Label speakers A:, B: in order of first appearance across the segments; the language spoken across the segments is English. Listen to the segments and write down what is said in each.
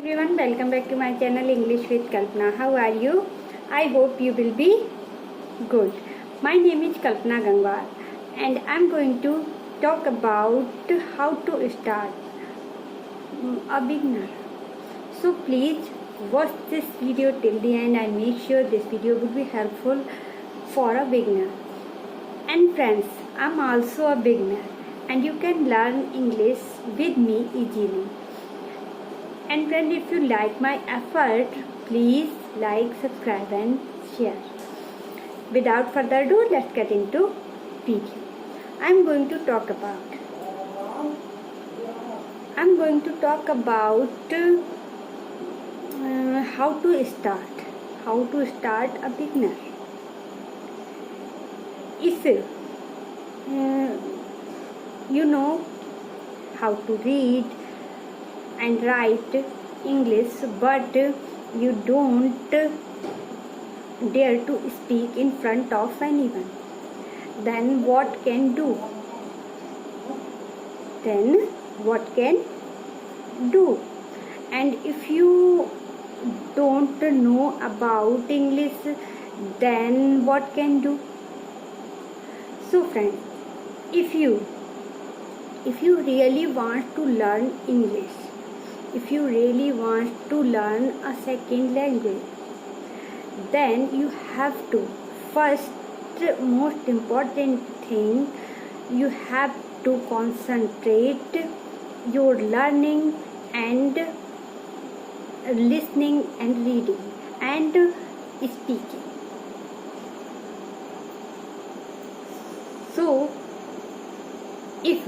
A: Everyone, welcome back to my channel English with Kalpana. How are you? I hope you will be good. My name is Kalpana Gangwar and I'm going to talk about how to start a beginner. So please watch this video till the end. I make sure this video would be helpful for a beginner. And friends, I'm also a beginner and you can learn English with me easily. And friend, if you like my effort, please like, subscribe and share. Without further ado, let's get into video. I'm going to talk about how to start a beginner. If you know how to read and write English but you don't dare to speak in front of anyone, then what can do? And if you don't know about English, then what can do? So friends, if you really want to learn English, if you really want to learn a second language, then you have to, first most important thing, you have to concentrate your learning and listening and reading and speaking. So if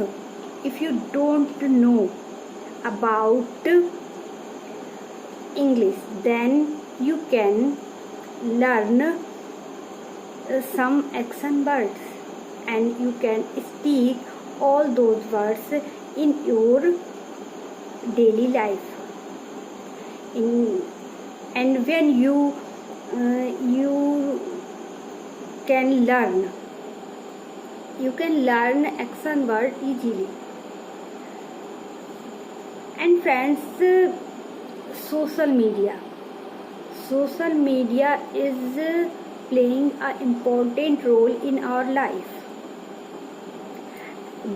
A: you don't know about English, then you can learn some accent words and you can speak all those words in your daily life. And when you can learn accent word easily. And friends, social media is playing an important role in our life.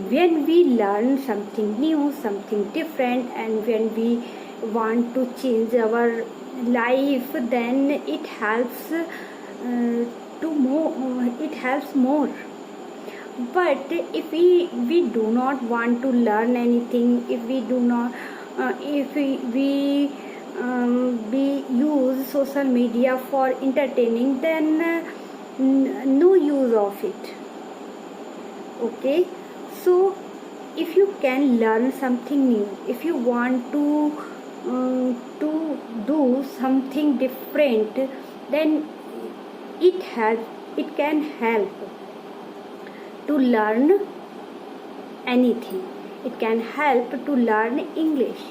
A: When we learn something new, something different, and when we want to change our life, then it helps more. But if we do not want to learn anything, if we use social media for entertaining, then no use of it. Okay, so if you can learn something new, if you want to do something different, then it can help to learn anything. It can help to learn English.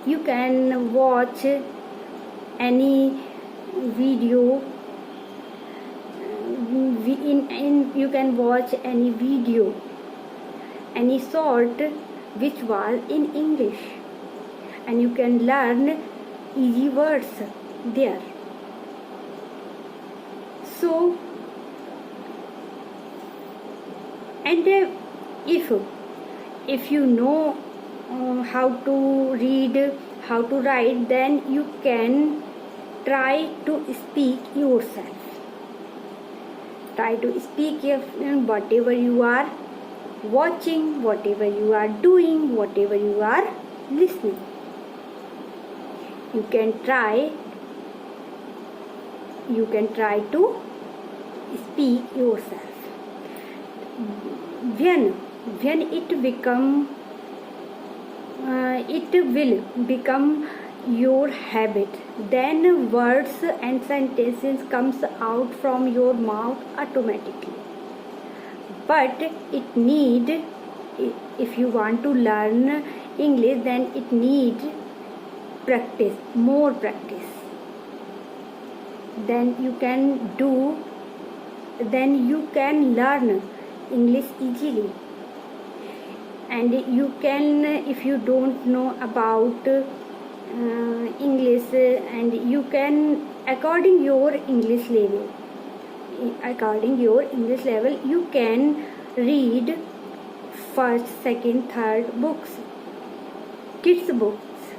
A: You can watch any video you can watch any video, any sort which was in English, and you can learn easy words there. So, and if you know how to read, how to write, then you can try to speak yourself. Try to speak whatever you are watching, whatever you are doing, whatever you are listening. You can try to speak yourself. When it will become your habit, then words and sentences comes out from your mouth automatically. But if you want to learn English, then it needs practice, more practice. Then you can learn English easily. And you can, if you don't know about English, and you can, according your English level, you can read first, second, third books, kids books,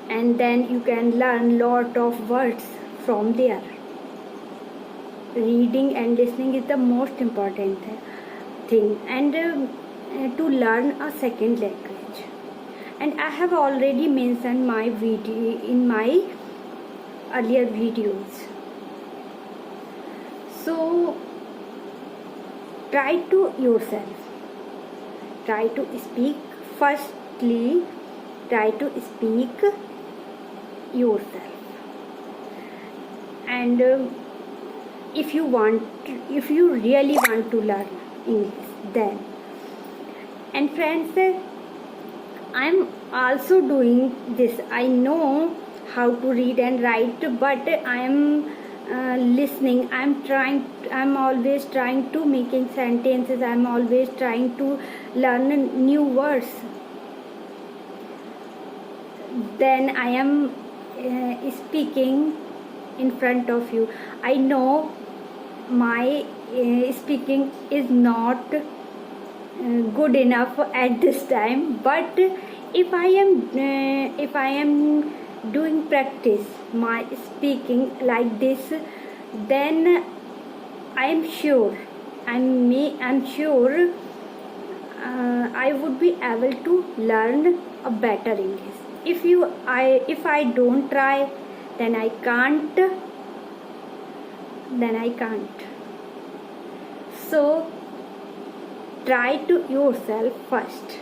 A: and then you can learn lot of words from there. Reading and listening is the most important thing, and to learn a second language. And I have already mentioned my video in my earlier videos. So try to yourself. Try to speak. Firstly, try to speak yourself. And if you really want to learn English, then. And friends, I'm also doing this. I know how to read and write, but I am listening. I'm always trying to making sentences. I'm always trying to learn new words. Then I am speaking in front of you. I know my speaking is not good enough at this time, but if I am doing practice my speaking like this, then I'm sure I would be able to learn a better English. If I don't try, then I can't. So try to yourself first.